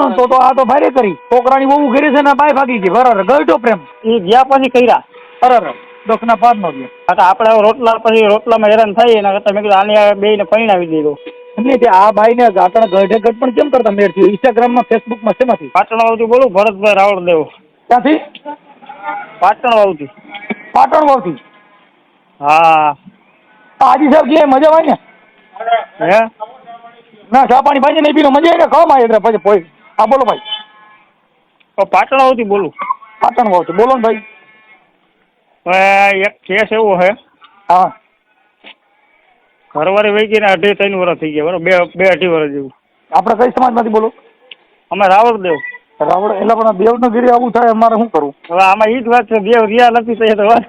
હા તો આ તો ભારે કરી છોકરાની બહુ ઘરે છે ને બાય ભાગી ગઈ બરાબર ગયો પ્રેમ એ ગયા પછી કર્યા. બરાબર દોખના પાર નો ગયા. હા તો આપણે રોટલા પછી રોટલામાં હેરાન થાય એના કરતા મેં કીધું આને બેયને પરણાવી દીધો. એટલે તે આ ભાઈને આપણા ગઢે ગઢ પણ કેમ કરતા મેળ થયું ઇન્સ્ટાગ્રામમાં ફેસબુકમાં શેમાંથી પાટણ વાવથી બોલું ભરતભાઈ રાવળદેવ. ક્યાંથી? પાટણ વાવથી. પાટણ વાવથી. હા. હાજી સાહેબ કે મજા આવે ને? હે? ના ચા પાણી ભાઈ નહીં પીનો મજા આવે ને કામ આવે પછી પોઈ. હા બોલો ભાઈ. પાટણ વાવથી બોલું. પાટણ વાવથી બોલો ને ભાઈ. એક કેસ એવો છે. હા. ઘરવાળી વહી ગઈ ને 2.5 વર્ષ થઈ ગયા બરોબર 2-2.5 વર્ષ જેવું. આપણે કઈ સમાજમાંથી બોલો? અમે રાવળદેવ. રાવળ એટલે પણ દેવનો ગીરી આવું થાય અમારે શું કરવું? હવે આમાં ઈ જ વાત છે દેવ રિયા નથી થઈ તો વાત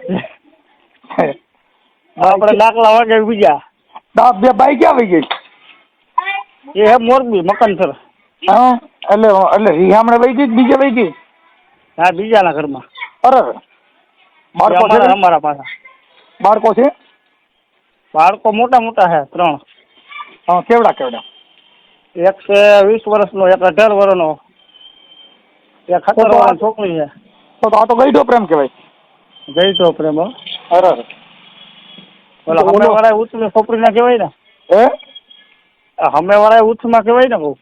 આપણે દાખલા વાગે બીજા બે બાઈ ક્યાં વહી ગઈ? એ હે મોરબી મકનસર. હા એટલે રિહામણે વહી ગઈ બીજે વહી ગઈ? હા બીજાના ઘરમાં. અરે બાળકો છે અમારા પાછા બાળકો છે? બાળકો મોટા મોટા છે 3. હા કેવડા કેવડા? એક છે 20 વર્ષનો, એક 18 વર્ષનો, એક 17 વર્ષની છોકરી છે. તો આ તો ગઈઢો પ્રેમ કહેવાય. ગઈઢો પ્રેમ. અરે ઓલા હમે વાળા ઉચ્ચની છોકરી ના કહેવાય ને? હે? હમે વાળા ઉચ્ચમાં કહેવાય ને બહુ.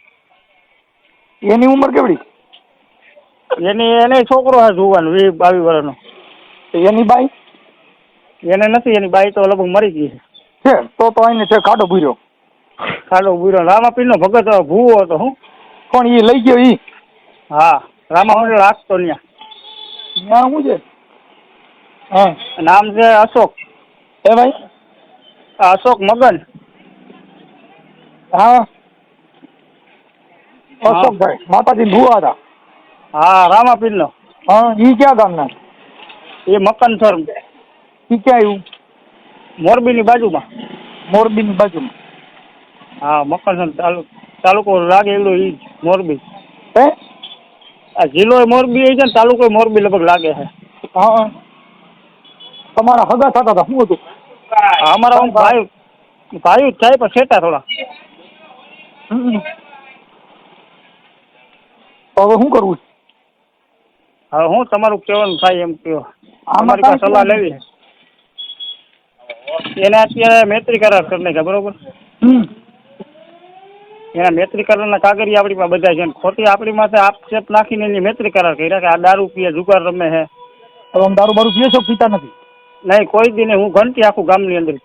એની ઉંમર કેવડી? એને છોકરો છે જુવાન 20-22 વર્ષનો. એની બાઈ? એને નથી, એની બાઈ તો લગભગ મરી ગઈ છે. તો એને છે ખાડો ભૂર્યો. ખાડો ભૂર્યો રામાપીર નો ભગત ભૂવો હતો. હું કોણ એ લઈ ગયો ઈ? હા રામાપીર રાખતો ત્યાં. ત્યાં શું છે? હા નામ છે અશોક. હે ભાઈ? અશોક મગન. હા અશોકભાઈ માતાજી ભૂવા હતા. હા રામાપીર નો. હા ઈ ક્યાં ગામના? એ મકનસર. ઈ ક્યાં આવ્યું? મોરબીની બાજુમાં. મોરબીની બાજુમાં? હા મકનસર તાલુકો લાગે એવડો ઈ મોરબી. હે? આ જિલ્લો મોરબી છે ને તાલુકો મોરબી લગભગ લાગે છે. હા તમારા હગા થતા હતા શું હતું? અમારા ભાઈ જ થાય પણ છેટા થોડા. તો હવે શું કરવું? હવે હું તમારું કહેવાનું થાય એમ કહો. આમાં અમારી પાસે સલાહ લેવી એને અત્યારે મૈત્રી કરાર કરી નાખ્યા બરોબર. એના મૈત્રી કરારના કાગળિયા આપણી પાસે બધા છે. ખોટી આપણી માથે આક્ષેપ નાખીને એની મૈત્રી કરાર કર્યા કે આ દારૂ પીએ જુગાર રમે છે. દારૂ બારૂ પીએ છો? પીતા નથી? નહીં કોઈ દી નહીં. હું ઘંટી આખું ગામની અંદર.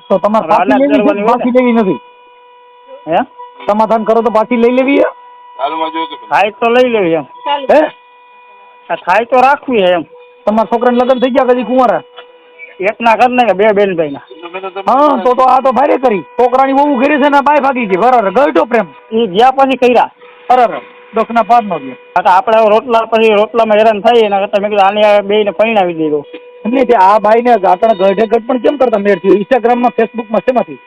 તો તમારે પાછી લેવી નથી? હે સમાધાન કરો તો પાછી લઈ લેવી? થાય તો લઈ લેવી એમ. હે થાય તો રાખવી એમ. તમારા છોકરાને લગ્ન થઈ ગયા કદી કુંવારા? એકના ઘર ને 2 બેનભાઈના. હા તો આ તો ભારે કરી છોકરાની બહુ ઘરે છે ને બાય ભાગી ગઈ બરાબર ગયો પ્રેમ. એ ગયા પછી કર્યા. અરે દોખના પાર નો ગયા. હા તો આપણે રોટલા પછી રોટલામાં હેરાન થાય એના કરતા મેં કીધું આને બેયને પરણાવી દીધો. એટલે તે આ ભાઈને આપણા ગઢે ગઢ પણ કેમ કરતા મેળ થયું ઇન્સ્ટાગ્રામમાં ફેસબુકમાં શેમાંથી?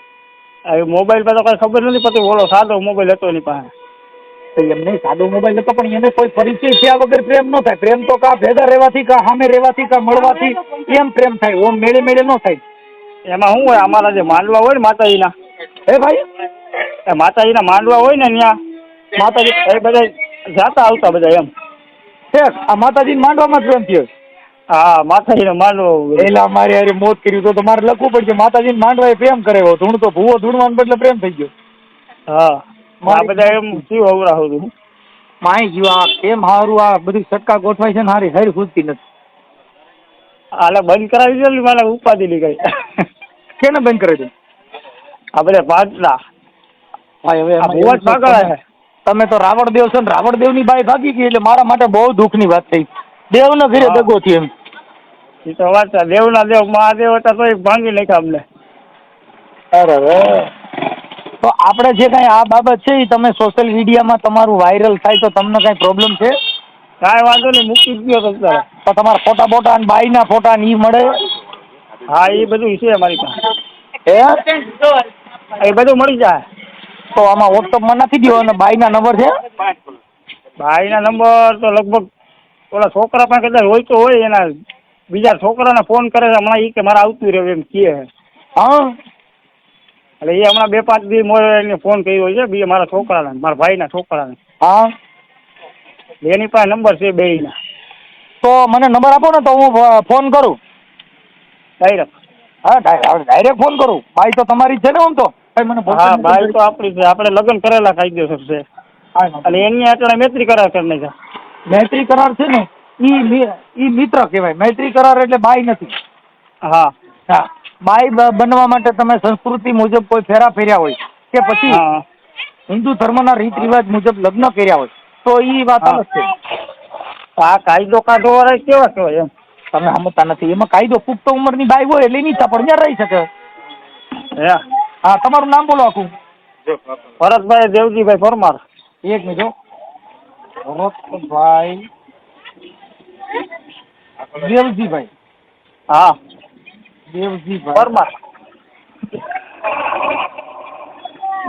મોબાઈલ પર તો કઈ ખબર નથી પડતી. ઓલો સાદો મોબાઈલ હતો એની પાસે. એમ નહીં સાદો મોબાઈલ હતો પણ એને કોઈ પરિચય થયા વગર પ્રેમ ન થાય. પ્રેમ તો કા ભેગા રહેવાથી કા સામે રહેવાથી કા મળવાથી એમ પ્રેમ થાય. ઓમ મેળે મેળે ન થાય. એમાં શું હોય અમારા જે માંડવા હોય ને માતાજીના હે ભાઈ માતાજીના માંડવા હોય ને ત્યાં માતાજી એ બધા જાતા આવતા બધા એમ. આ માતાજી માંડવામાં પ્રેમ થયો? હા માતાજીનો માંડવો. એલા મારે યાર મોત કર્યું તો મારે લખવું પડશે માતાજી માંડવા પ્રેમ કરે ધૂણતો ભૂવો ધૂણવાને બદલે પ્રેમ થઈ ગયો. હા આ બધા એમ શું અવરાવું છું માય ગયું આ કેમ સારું આ બધી સટકા ગોઠવાય છે ને હારી હારી ખૂદતી નથી. આલે બંધ કરાવી દે મને ઉપાધિ ની ગઈ. કેને બંધ કરાવી દે? આ બધા પાટલા ભાઈ હવે બહુ જ પાગળ છે. તમે તો રાવણદેવ છો ને રાવણદેવની બાઈ ભાગી ગઈ એટલે મારા માટે બહુ દુઃખની વાત થઈ. દેવનો ઘરે દગો થયો એમ. એ તો વાત છે. દેવના દેવ મહાદેવ હતા તો ભાંગી નાખ્યા અમને. અરે તો આપણે જે કાંઈ આ બાબત છે એ તમે સોશિયલ મીડિયામાં તમારું વાયરલ થાય તો તમને કાંઈ પ્રોબ્લેમ છે? કાંઈ વાંધો નહીં મૂકી જ ગયો અત્યારે. તો તમારા ફોટા બોટા અને બાઈના ફોટા ને એ મળે? હા એ બધું છે અમારી પાસે. એ બધું મળી જાય. તો આમાં વોટ્સઅપમાં નાખી દો અને બાઈના નંબર છે? ભાઈના નંબર તો લગભગ ઓલા છોકરા પાસે કદાચ હોય તો હોય એના બીજા છોકરાને ફોન કરે છે હમણાં એ કે મારે આવતું રહ્યું એમ કહે. હા એટલે એ હમણાં 2-5 દી એને ફોન કર્યો છે બીજા મારા છોકરાને મારા ભાઈના છોકરાને. હા એની પાસે નંબર છે બેયના. તો મને નંબર આપો ને તો હું ફોન કરું. ડાયરેક્ટ. હા ડાયરેક્ટ ફોન કરું. બાઈ તો તમારી જ છે ને આમ તો ભાઈ મને હા બોલતા ભાઈ તો આપણી છે, આપણે લગ્ન કરેલા કાયદેસર છે. અને એની આટલા મૈત્રી કરાર કરી નાખ્યા. મૈત્રી કરાર છે ને ઈ મિત્ર કહેવાય. મૈત્રી કરાર એટલે બાઈ નથી. હા હા બાઈ બનવા માટે તમે સંસ્કૃતિ મુજબ કોઈ ફેરા ફેર્યા હોય કે પછી હા હિન્દુ ધર્મના રીત રિવાજ મુજબ લગ્ન કર્યા હોય તો ઈ વાત હા અલગ છે. આ કાયદો કાઢો વાળા કેવા કહેવાય એમ. તમે સમજતા નથી. એમાં કાયદો પુખ્ત ઉંમરની બાઈ હોય એટલે એની ઈચ્છા પણ ત્યાં રહી શકે. હે હા તમારું નામ બોલો આખું. ભરતભાઈ દેવજીભાઈ પરમાર. એક મિનિટ હો. ભરતભાઈ દેવજીભાઈ. હા દેવજીભાઈ પરમાર.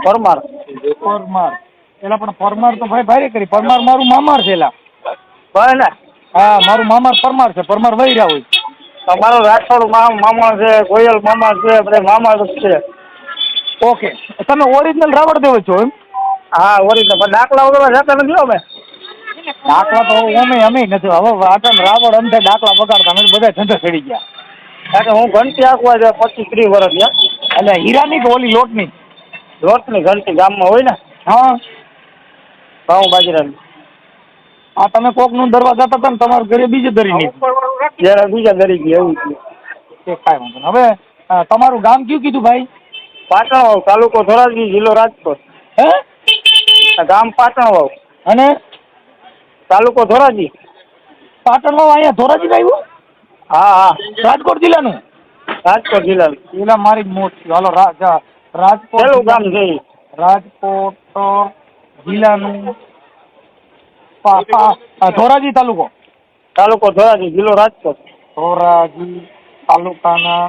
પરમાર. પરમાર. એલા પણ પરમાર તો ભાઈ ભારે કરી. પરમાર મારું મામાર છે એલા. ભાઈ ને હા મારું મામાર પરમાર છે. પરમાર વહી રહ્યા હોય. તમારો રાઠોડ મામા છે, ગોયલ મામા છે, બધા મામા જ છે. ઓકે તમે ઓરિજિનલ રાવળ દેવ છો એમ? હા ઓરિજિનલ. પણ દાખલા વગર જતા નથી અમે. દાખલા તો અમે નથી. હવે વાટણ રાવળ અંધે દાખલા વગાડતા નથી. બધા ધંધા ચડી ગયા. કારણ કે હું ઘંટી આંકવા છે 25-30 વર્ષ થયા. એટલે હીરાની કે ઓલી લોટની? લોટની ઘંટી ગામમાં હોય ને. હા ઘઉં બાજરાની. હા તમે કોક નું દરવા જતા હતા ને તમારા ઘરે બીજે દરી નહીં. જયારે બીજા દરી ગયા એવું થયું. કાંઈ વાંધો નહીં. હવે તમારું ગામ કયું કીધું ભાઈ? પાટણવાવ, તાલુકો ધોરાજી, જિલ્લો રાજકોટ. હે ગામ પાટણવાવ, અને તાલુકો ધોરાજી. પાટણમાં અહીંયા ધોરાજી આવ્યું? હા હા રાજકોટ જિલ્લાનું? રાજકોટ જિલ્લાનું. જિલ્લા મારી મોટ છે. હાલો રાજકોટ પેલું ગામ છે ઈ. રાજકોટ જિલ્લાનું ધોરાજી તાલુકો? તાલુકો ધોરાજી, જિલ્લો રાજકોટ. ધોરાજી તાલુકાના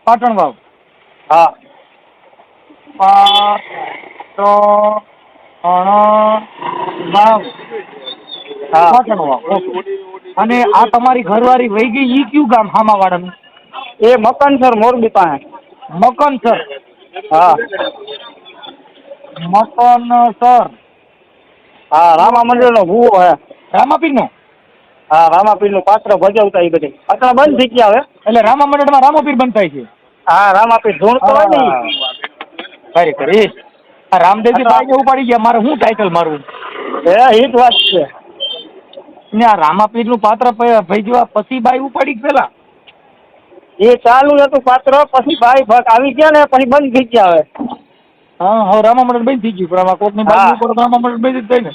પાટણવાવ. હા પાટણવાવ. હા પાટણવાવ. ઓકે. અને આ તમારી ઘરવાળી વહી ગઈ ઈ કયું ગામ હામાવાડાનું? એ મકનસર મોરબી પાસે. મકનસર. હા મકનસર. હા રામા મંદિરનો ભૂવો હે. રામાપીરનો? હા રામાપીરનું પાત્ર ભજવતા એ બધે પાત્ર બંધ થઈ ગયા હવે. એટલે રામા મંડળમાં રામાપીર બનતા છે? હા રામાપીર ધૂણતો હોય ને ઈ. ખરેખર એ રામદેવજી બાઈને ઉપાડી ગયા. મારે શું ટાઇટલ મારવું? એ હિત વાત છે. ને આ રામાપીરનું પાત્ર ભજવા પછી બાઈ ઉપાડી પેલા? એ ચાલુ હતું પાત્ર, પછી ભાઈ ભગ આવી ગયા ને પછી બંધ થઈ ગયા હવે. હા હવે રામા મંડળ બંધ થઈ ગયું. પણ આમાં કોકની બાઈ ઉપર રામા મંડળ બંધ જ થાય ને.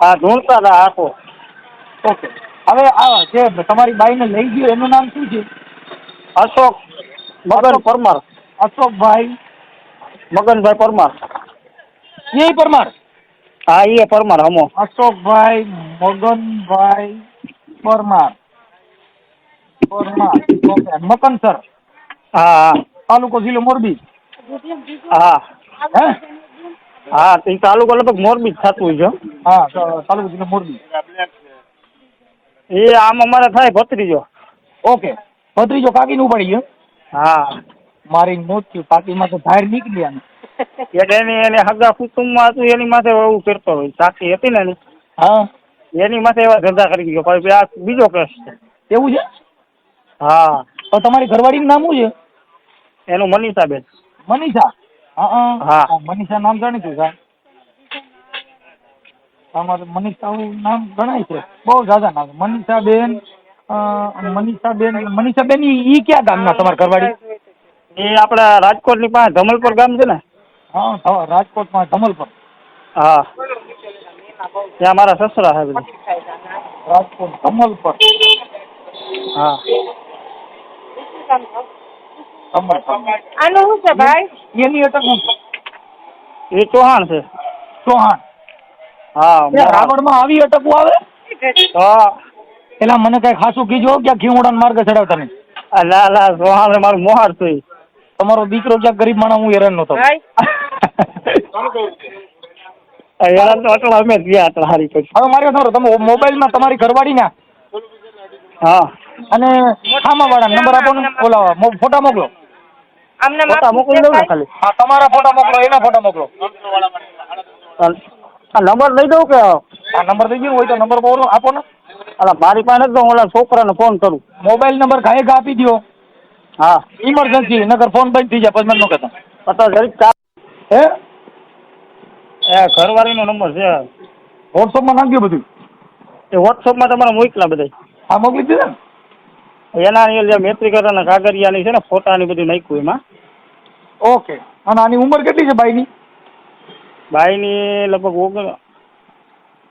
હા ધૂણતા હતા આખો. ઓકે. હવે આ જે તમારી બાઈને લઈ ગયો એનું નામ શું છે? અશોક મગન પરમાર. અશોકભાઈ મગનભાઈ પરમાર. એ પરમાર? હા એ પરમાર હમો. અશોકભાઈ મગનભાઈ પરમાર. પરમાર. ઓકે. મકનસર. હા હા તાલુકો જિલ્લો મોરબી? હા હે? હા તો એ તાલુકો લગભગ મોરબી જ થતું હોય છે. હા તાલુકો જિલ્લો મોરબી. એ આમ અમારે થાય ભત્રીજો. ઓકે. ભત્રીજો કાકીને ઉપાડી ગયો? હા મારી મોત થયું. કાકીમાં તો બહાર નીકળ્યા ને. એટલે એને હગા કુટુંબમાં હતું એની માથે એવું કરતો હોય. સાથી હતી ને એની. હા એની માથે એવા ધંધા કરી ગયો. પછી આ બીજો કેસ છે. એવું છે? હા તો તમારી ઘરવાળીનું નામ શું છે? એનું મનીષાબેન. મનીષા? હા મનીષા નામ જાણીતું છે. અમારે મનીષા નામ ગણાય છે. બહુ જ્યાદા નામ. મનીષાબેન. મનીષાબેન ઈ ક્યાં ગામના તમારા ઘરવાળી? એ આપણા રાજકોટની પાસે ધમલપુર ગામ છે ને. હા રાજકોટમાં ધમલપુર. હા ત્યાં મારા સસરા છે બધું. રાજકોટ ધમલપુર. હા આનું શું છે ભાઈ? એની અટક શું છે? એ ચૌહાણ છે. ચૌહાણ. હા રાવણમાં આવી અટકવું આવે? હા પેલા મને કઈ ખાસું કીજો ક્યાં ખીવડાના માર્ગે ચડાવતા નહીં. ના ના ચૌહાણ મારું મોહાર છે. તમારો દીકરો ક્યાંક ગરીબ માણસ હું હેરાન નતો. હેરાન તો અટલ અમે ગયા હતા હારી પછી. હવે મારી વાત સાંભળો. તમે મોબાઈલમાં તમારી ઘરવાળી ના હા અને ખામાવાળા નંબર આપો ને. ઓલા ફોટા મોકલો. ફોટા મોકલી દઉં ને ખાલી. હા તમારા ફોટા મોકલો. એના ફોટા મોકલો. આ નંબર લઈ દઉં કે આ નંબર થઈ ગયો હોય તો નંબર બોલો આપો ને. અલા મારી પાસે નથી તો હું ઓલા છોકરાને ફોન કરું. મોબાઈલ નંબર ઘાએ ઘા આપી દો. હા ઇમરજન્સી નકર ફોન બંધ થઈ જાય પછી મને ન કહેતા. પતો જરીક ચા હે એ ઘરવાળીનો નંબર છે વોટ્સઅપમાં નાખજો બધું. એ વોટ્સઅપમાં તમારે મોકલા બધા હા મોકલી દીધા ને. એના જે મેટ્રિકના કાગળિયાની છે ને ફોટાની બધું નાખ્યું એમાં. ઓકે. અને આની ઉંમર કેટલી છે બાઈની? બાઈની લગભગ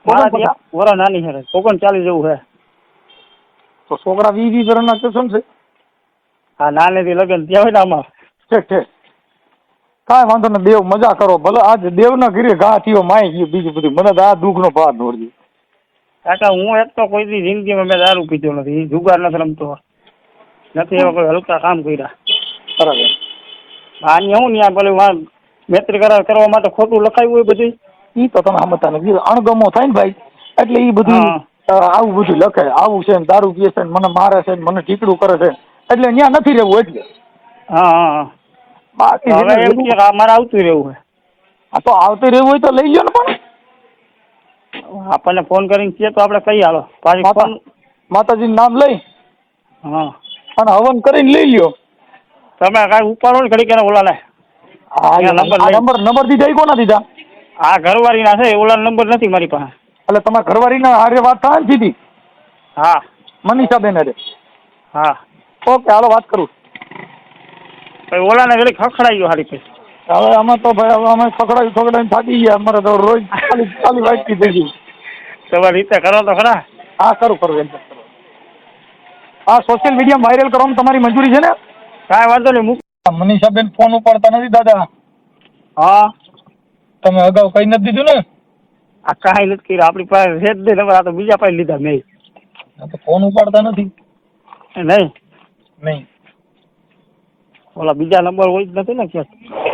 ઓગણપચાસ. વરા નાની છે 39 જેવું છે. તો છોકરા 20 વર્ષના છે છે. હા નાનેથી લગ્ન ત્યાં હોય ને આમાં. ઠીક ઠીક. કાંઈ વાંધો ને દેવ મજા કરો ભલે આજ દેવના ઘરે ઘા થયો માય ગયું બીજું બધું મને તો આ દુઃખનો ભાર દોડજો. કાકા હું એક તો કોઈ દી જિંદગીમાં મેં દારૂ પીધો નથી જુગાર નથી રમતો નથી એવા કોઈ હલકા કામ કર્યા. બરાબર. આની હું ત્યાં પેલું મૈત્રી કરાર કરવા માટે ખોટું લખાયું હોય બધું. ઈ તો તમે સમજતા નથી અણગમો થાય ને ભાઈ એટલે ઈ બધું આવું બધું લખે આવું છે ને દારૂ પીએ છે ને મને મારે છે ને મને ટીકડું કરે છે એટલે ત્યાં નથી રહેવું એટલે. હા હા બાકી હવે એમ કે મારે આવતું રહેવું છે. હા તો આવતું રહેવું હોય તો લઈ લો ને પણ આપણને ફોન કરીને કહે તો આપણે કઈ હાલો પાછી ફોન માતાજીનું નામ લઈ હા અને હવન કરીને લઈ લ્યો. તમે કાંઈ ઉપાડો ને ઘડી કે ઓલા લે નંબર દીધા એ કોના દીધા? આ ઘરવાળીના છે ઓલા નંબર નથી મારી પાસે. એટલે તમારા ઘરવાળીના હારે વાત થાય ને સીધી? હા મનીષાબેન હારે. હા ઓકે હાલો વાત કરું. ભાઈ ઓલાને ઘડી ખખડાઈ ગયો હારી પછી. હવે અમે તો ભાઈ હવે અમે ખકડાઈ થાકી ગયા અમારે તો રોજ ખાલી વાટકી થઈ ગઈ. તમારી રીતે કરો તો ખરા. હા કરું એમ કરો. હા સોશિયલ મીડિયામાં વાયરલ કરવામાં તમારી મંજૂરી છે ને? કાંઈ વાંધો નહીં મૂક. મનીષાબેન ફોન ઉપાડતા નથી દાદા. હા તમે અગાઉ કઈ નથી દીધું ને? આ કાંઈ નથી કર્યું આપણી પાસે છે જ નહીં નંબર આ તો બીજા પાસે લીધા મેં. ફોન ઉપાડતા નથી. નહીં ઓલા બીજા નંબર હોય જ નથી ને ક્યાં?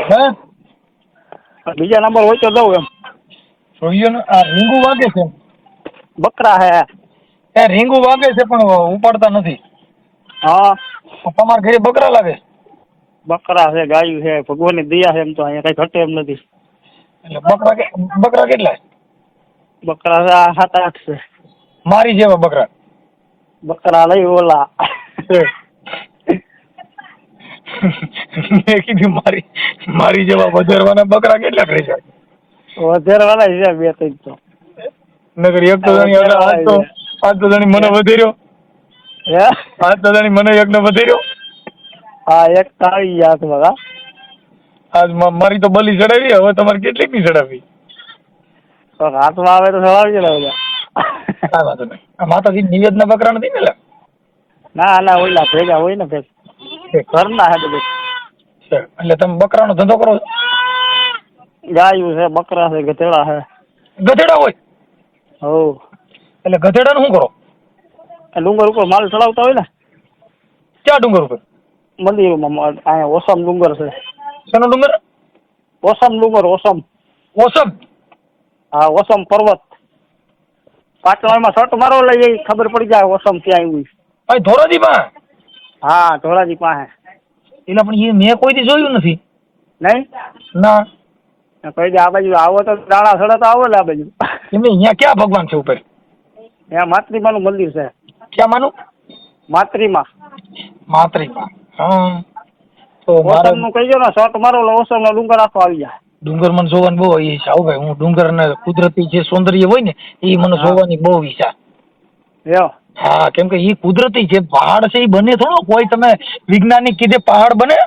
હે બીજા નંબર હોય તો દઉં એમ. જોઈએ ને આ રીંગુ વાગે છે. બકરા હે એ રીંગુ વાગે છે પણ ઉપાડતા નથી. હા તમારા ઘરે બકરા લાગે? બકરા છે ગાયું છે ભગવાનની દયા છે એમ તો અહીંયા કઈ ઘટે એમ નથી. એટલે બકરા કેટલા? બકરા છે 7-8 છે. મારી જેવા બકરા? બકરા લઈ ઓલા મેં કીધું મારી જેવા વધારવાના બકરા કેટલા રહી જાય? વધારવાના છે 2-3 તો. નગર એક તો જાણી આજ તો જાણી મને વધાર્યો. હે આજ તો જાણી મને એકને વધાર્યો. હા એક તો આવી ગયા હાથમાં. આજ મારી તો બલી ચડાવી હવે તમારે કેટલીક ની ચડાવી? હાથમાં આવે તો ચડાવજો ને બધા. કાંઈ વાંધો નહીં. આ માતાજી નિવેદના બકરા નથી ને? ના ના ઓલા ભેગા હોય ને ઘરના હે બધું. એટલે તમે બકરાનો ધંધો કરો છો? ગાયું છે બકરા છે ગધેડા છે. ગધેડા હોય? હો એટલે ગધેડાનું શું કરો? ડુંગર ઉપર માલ ચડાવતા હોય ને. ક્યાં ડુંગર ઉપર? મંદિરમાં અહીંયા ઓસમ ડુંગર છે. શેનો ડુંગર? ઓસમ ડુંગર ઓસમ. ઓસમ? હા ઓસમ પર્વત. પાટણમાં શર્ટ મારો લઈ ખબર પડી જાય ઓસમ ક્યાં આવ્યું. અહીં ધોરાજી પાસે? હા ધોરાજી પાસે. એટલે પણ એ મેં કોઈ દી જોયું નથી. નહીં ના કઈ દે આ બાજુ આવો તો દાણા સડે તો આવો ને આ બાજુ. એમને અહીંયા ક્યાં ભગવાન છે ઉપર? ત્યાં માતૃમાનું મંદિર છે. ક્યાં માનું? માતૃમા. માતૃમા. હા તો ઓસમ નું કહી દો ને શર્ટ મારો એટલે ઓસમ નો ડુંગર આખો આવી જાય. ડુંગર મને જોવાની બહુ ઈચ્છા હો ભાઈ. હું ડુંગર ને કુદરતી જે સૌંદર્ય હોય ને એ મને જોવાની બહુ ઈચ્છા. હા કેમ કે એ કુદરતી જે પહાડ છે એ બને થોડો કોઈ તમે વૈજ્ઞાનિક કીધે પહાડ બને?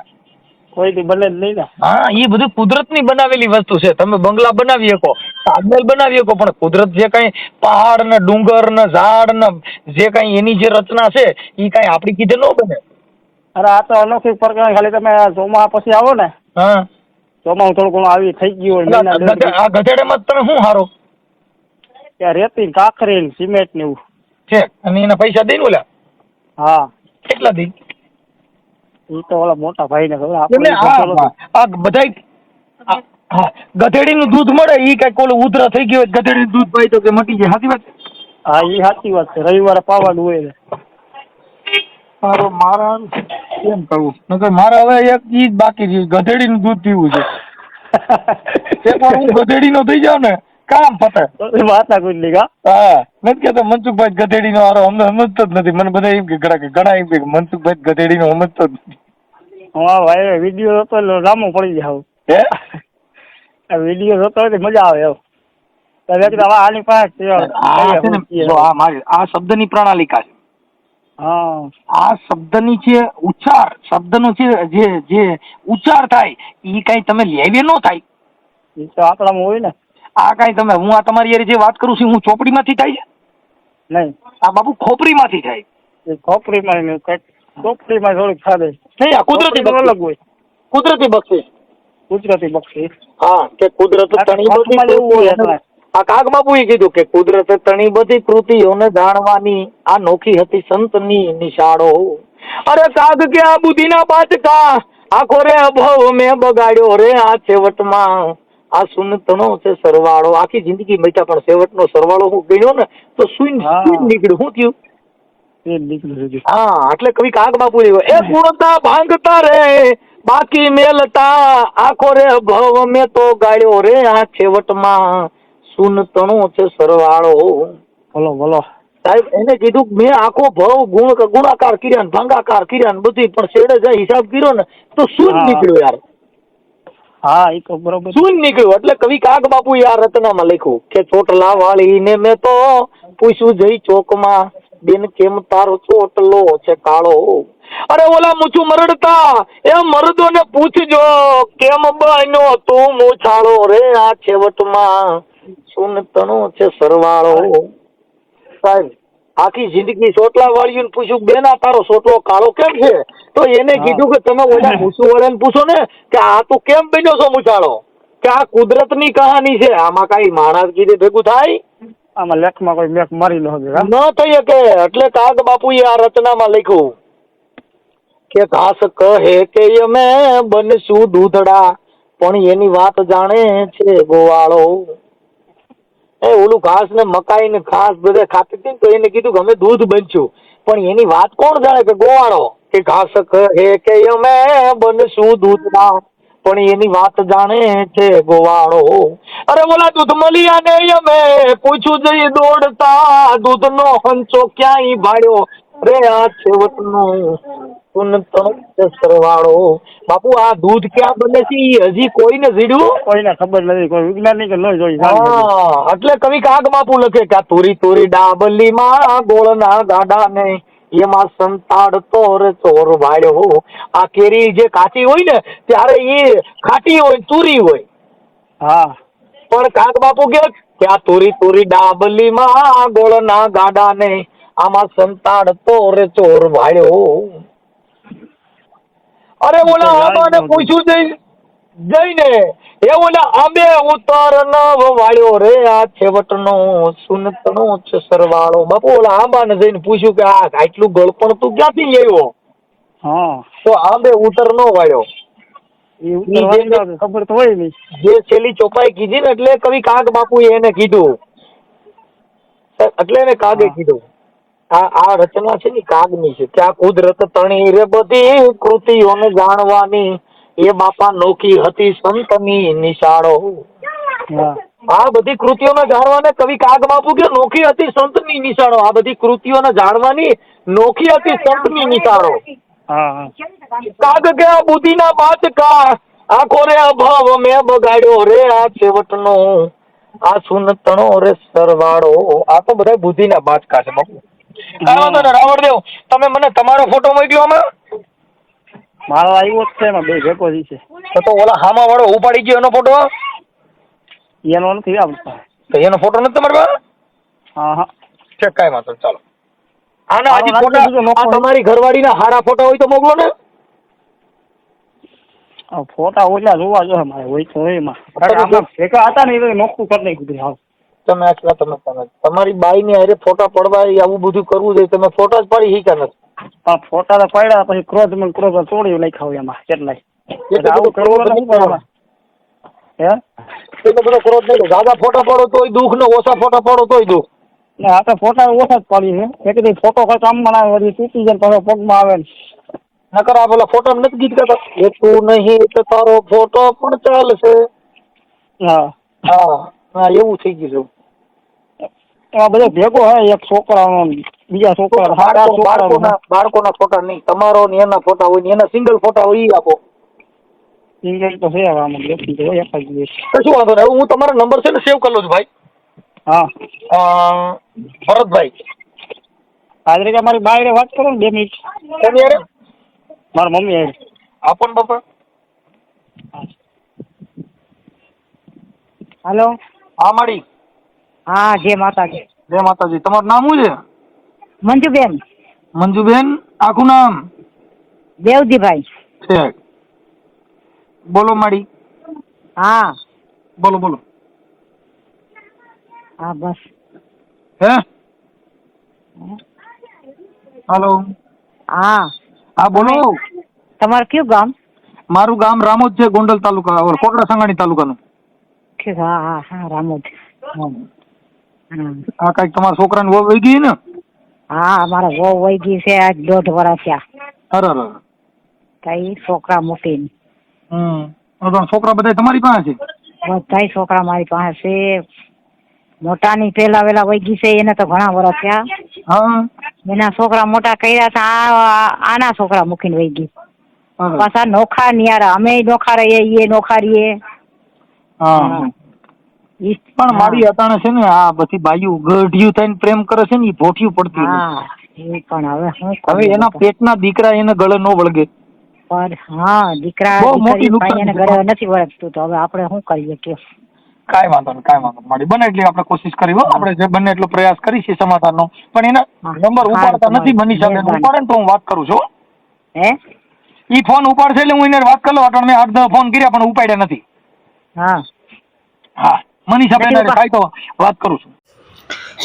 કોઈ દી બને જ નહીં ને. હા એ બધું કુદરતની બનાવેલી વસ્તુ છે. તમે બંગલા બનાવી શકો, તાજમહેલ બનાવી શકો, પણ કુદરત જે કઈ પહાડ ને ડુંગર ને ઝાડ ને જે કઈ એની જે રચના છે એ કઈ આપણી કીધે ન બને. અરે આ તો અનોખી પ્રકાર. ખાલી તમે ચોમા પછી આવો ને. હા ચોમાસું થોડું ઘણું આવી થઈ ગયું હોય. આ ગધેડામાં તમે શું હારો? ત્યાં રેતી કાંકરી સિમેન્ટ ને એવું છે અને એના પૈસા દઈ ઓલા? હા કેટલા દઈ? એ તો ઓલા મોટા ભાઈ ને ખબર. આ બધા ગધેડીનું દૂધ મળે એ કઈક ઓલું ઉધરા થઈ ગયો ગધેડીનું દૂધ પાઈ તો કે મટી જાય. સાચી વાત? હા એ સાચી વાત છે. રવિવારે પાવાનું હોય ને. મારા કેમ કરવું નકર મારે હવે એક ઈ જ બાકી રહ્યું ગધેડીનું દૂધ પીવું છે. એકવાર હું ગધેડીનો થઈ જાવ ને કામ પતે. વાતા કોઈ લીગા. હા નથી કેતો મનસુખભાઈ ગધેડી નો હારો અમને સમજતો જ નથી. મને બધા એમ કે ઘણા એમ કે મનસુખભાઈ ગધેડી નો સમજતો જ નથી. હા ભાઈ વિડીયો હતો એટલે રામો પડી જાય. હે વિડીયો જોતો હોય તો મજા આવે એમ. આની પાસે આ શબ્દની પ્રણાલિકા છે. હા આ શબ્દની જે ઉચ્ચાર શબ્દનો જે ઉચ્ચાર થાય એ કઈ તમે લેવે નો થાય. એ તો આપણામાં હોય ને. આ કઈ તમે હું આ તમારી યાર જે વાત કરું છું હું ચોપડીમાંથી થાય છે નહીં. આ બાપુ ખોપરીમાંથી થાય. એ ખોપરીમાં ચોપડીમાં થોડીક ખાધે નહીં. આ કુદરતી અલગ હોય. કુદરતી બક્ષિસ. કુદરતી બક્ષિસ. હા કે કુદરત આ કાગ બાપુએ કીધું કે કુદરત તણી બધી કૃતિઓને જાણવાની આ નોખી હતી સંતની નિશાળો. અરે કાગ કે આ બુદ્ધિના બાચકા આખો રે અભાવ મેં બગાડ્યો રે આ છેવટમાં આ સુનતનો છે સરવાળો. આખી જિંદગી બેઠા પણ છેવટનો સરવાળો હું ગણ્યો ને તો સુન નીકળ્યું. શું થયું? હા એટલે કવિ કાગ બાપુ એ પૂર્ણતા ભાંગતા રે બાકી મેલતા આખો રે અભાવ મેં તો ગાળ્યો રે આ છેવટમાં સુનતણો છે સરવાળો. બોલો બોલો સાહેબ એને કીધું મેં આખો ભાવ ગુણાકાર કર્યા ને ભાંગાકાર કર્યા ને બધી પણ છેડે જાય હિસાબ કર્યો ને તો શું નીકળ્યું યાર. હા એ તો બરોબર શું નીકળ્યું. એટલે કવિ કાગ બાપુ યાર રચનામાં લખ્યું કે ચોટલા વાળી ને મેં તો પૂછ્યું જઈ ચોકમાં બેન કેમ તારો ચોટલો છે કાળો. અરે ઓલા મૂછું મરડતા એ મરદો ને પૂછજો કેમ બન્યો તું મૂછાળો રે આ છેવટમાં સુનતણો છે સરવાળો. સાહેબ આખી જિંદગી સોટલા વાળીને પૂછ્યું બેના તારો સોટલો કાળો કેમ છે તો એને કીધું કે તમે ઓલા મૂછું વાળાને પૂછો ને કે આ તું કેમ બન્યો છો મૂછાળો કે આ કુદરતની કહાની છે આમાં કઈ માણસ કીધે ભેગું થાય. આમાં લેખમાં કોઈ મેક મારી ન થઈ શકે. એટલે કાગ બાપુએ આ રચનામાં લખ્યું કે ઘાસ કહે કે અમે બનશું દૂધડા પણ એની વાત જાણે છે ગોવાળો. ઓલું ઘાસ ને મકાઈ ને ઘાસ બધે ખાતી હતી તો એને કીધું કે અમે દૂધ બનશું પણ એની વાત કોણ જાણે કે ગોવાળો. કે ઘાસ કહે કે અમે બનશું દૂધડા પણ એની વાત જાણે છે ગોવાળો. અરે ઓલા દૂધ મળ્યા ને અમે પૂછ્યું જઈ દોડતા દૂધનો હંચો ક્યાંય ભાડ્યો રે આ છેવટનો સરવાળો. બાપુ આ દૂધ ક્યાં બને છે હજી કોઈને જીડ્યું કોઈને ખબર નથી. કોઈ વિજ્ઞાની કે ન જોઈ. હા એટલે કવિ કાગ બાપુ લખે કે તુરી તુરી ડાબલીમાં ગોળના ગાડા ને એમાં સંતાડતો રે ચોર વાળ્યો. આ કેરી જે કાચી હોય ને ત્યારે એ ખાટી હોય તુરી હોય. હા પણ કાગ બાપુ કે આ તુરી તુરી ડાબલીમાં ગોળના ગાડા ને આમાં સંતાડતો રે ચોર વાળ્યો. અરે ઓલા આંબાને પૂછ્યું જઈને એ ઓલા આંબે ઉતાર ન વાળ્યો રે આ છેવટનો સુનતણો છે સરવાળો. બાપુ ઓલા આંબાને જઈને પૂછ્યું કે આ આટલું ગળપણ તું ક્યાંથી આવ્યો. હા તો આંબે ઉતર ન વાળ્યો. ખબર તો હોય નહીં. જે છેલ્લી ચોપાઈ કીધી ને એટલે કવિ કાગ બાપુ એને કીધું એટલે એને કાગે કીધું આ રચના છે ને કાગની છે કે આ કુદરત તણી રે બધી કૃતિઓને જાણવાની એ બાપા નોખી હતી સંતની નિશાળો. આ બધી કૃતિઓને જાણવાને કવિ કાગ બાપુ કે નોખી હતી સંતની નિશાળો. આ બધી કૃતિઓને જાણવાની નોખી હતી સંતની નિશાળો. કાગ કે આ બુદ્ધિના બાચકા આખો રે અભાવ મેં બગાડ્યો રે આ છેવટનો આ સુનતણો રે સરવાળો. આ તો બધા બુદ્ધિના બાચકા છે બાપુ. રાવણદેવ તમે મને તમારો ફોટો મોકલ્યો અમે મારો આવ્યો જ છે એમાં બે ભેગો છે તો ઓલા હામા વાળો ઉપાડી ગયો એનો ફોટો એનો નથી આવતો. એનો ફોટો નથી તમારી પાસે? હા ચેક કાંઈ વાંધો ચાલો. આના હજી ફોટા તમારી ઘરવાળીના હારા ફોટા હોય તો મોકલો ને. ફોટા ઓલા જોવા જો મારે હોય તો એમાં ભેગા હતા ને એ નોખું કરી નાખ્યું. તમે આટલા તમે તમારી બાઈ ની હારે ફોટા પડવા આવું બધું કરવું જોઈએ. તમે ફોટા જ પાડી શીખ્યા નથી. ફોટા તો પાડ્યા પછી ક્રોધ માં ક્રોધ તોડી નાખ્યા હોય એમાં કેટલાય. આવું કરવું હે એટલો બધો ક્રોધ નહીં. દાદા ફોટા પાડો તોય દુઃખ ને ઓછા ફોટા પાડો તોય દુઃખ. આ તો ફોટા ઓછા જ પાડી છે. એક ફોટો કોઈ કામમાં આવે વળી તૂટી જાય પાછો પગમાં આવે ને નકર આ પેલા ફોટા નથી ગીત ગાતા એ તું નહીં તો તારો ફોટો પણ ચાલશે. હા હા હા એવું થઈ ગયું છે આ બધો ભેગો હે એક છોકરાનો બીજા છોકરા બાળકોના ફોટા નહીં, તમારો ને એના ફોટા હોય ને એના સિંગલ ફોટા હોય ઈ આપો. સિંગલ તો છે આમાં લખી દો એક જ દિવસ. શું વાંધો નહીં, હું તમારો નંબર છે ને સેવ કરી લઉં છું ભાઈ. હા ભરતભાઈ હાજરી મારી બાયરે વાત કરો ને 2 મિનિટ. કોની યાર? મારા મમ્મી યાર. આપો ને બાપા. હેલો. હા માડી. હા જય માતાજી. જય માતાજી. તમારું નામ શું છે? મંજુબેન. મંજુબેન આખું નામ? દેવજીભાઈ. છે. બોલો માડી. હા બોલો બોલો. હા બસ. હે હાલો. હા હા બોલો. તમારું કયું ગામ? મારું ગામ રામોદ છે, ગોંડલ તાલુકા, કોટડા સંગાણી તાલુકાનું. હા હા હા રામોદ. હા કઈક તમારા છોકરાની વહુ વહી ગઈ ને? હા મારા વહુ વહી ગઈ છે, આજ 1.5 વર્ષ થયા. અરે કઈ છોકરા મૂકીને. છોકરા બધા તમારી પાસે છે? બધા છોકરા મારી પાસે છે. મોટાની પેલા વેલા વહી ગઈ છે, એને તો ઘણા વર્ષ થયા. હા એના છોકરા મોટા કર્યા હતા, આના છોકરા મૂકીને વહી ગઈ. પાછા નોખા નિયાર, અમે નોખા રહીએ, એ નોખા રહીએ. હા પણ મારી અટાણે છે ને આ બધી બાયું ગઢિયું થઈને પ્રેમ કરે છે ને એ ભોઠિયું પડતી નથી. એ પણ હવે એના પેટના દીકરા એને ગળે ન વળગે. હા દીકરા દીકરી ભાઈ એને ગળે નથી વળગતું, તો હવે આપણે શું કરીએ કે? કાંઈ વાંધો નહીં મારી, બને એટલી આપણે કોશિશ કરી હો, આપણે જે બને એટલો પ્રયાસ કરીશું સમાધાનનો. પણ એના નંબર ઉપાડતા નથી મનીષા બેન, ઉપાડે ને તો હું વાત કરું છું. હે ઈ ફોન ઉપાડશે એટલે હું એને વાત કરી લઉં. અટણ મેં 8-10 ફોન કર્યા પણ ઉપાડ્યા નથી. હા મનીષા બેન થાય તો વાત કરું છું.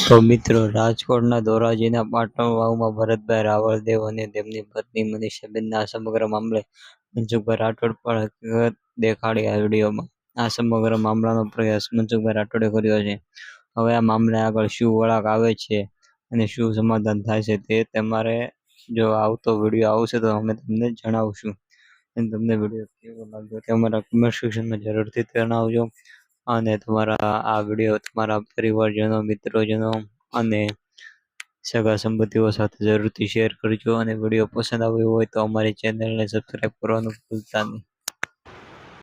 તો મિત્રો, રાજકોટના ધોરાજીના પાટણ વાવમાં ભરતભાઈ રાવળદેવ અને તેમની પત્ની મનીષાબેનના આ સમગ્ર મામલે મનસુખભાઈ રાઠોડ પર હકીકત દેખાડી આ વિડીયોમાં. આ સમગ્ર મામલાનો પ્રયાસ મનસુખભાઈ રાઠોડે કર્યો છે. હવે આ મામલે આગળ શું વળાંક આવે છે અને શું સમાધાન થાય છે તે તમારે જો આવતો વિડીયો આવશે તો અમે તમને જણાવશું. અને તમને વિડીયો કેવો લાગ્યો તે અમારા કમેન્ટ સેક્શનમાં જરૂરથી જણાવજો. અને તમારા આ વિડીયો તમારા પરિવારજનો, મિત્રોજનો અને સગા સંબંધીઓ સાથે જરૂરથી શેર કરજો. અને વિડીયો પસંદ આવ્યો હોય તો અમારી ચેનલને સબસ્ક્રાઈબ કરવાનું ભૂલતા નહીં.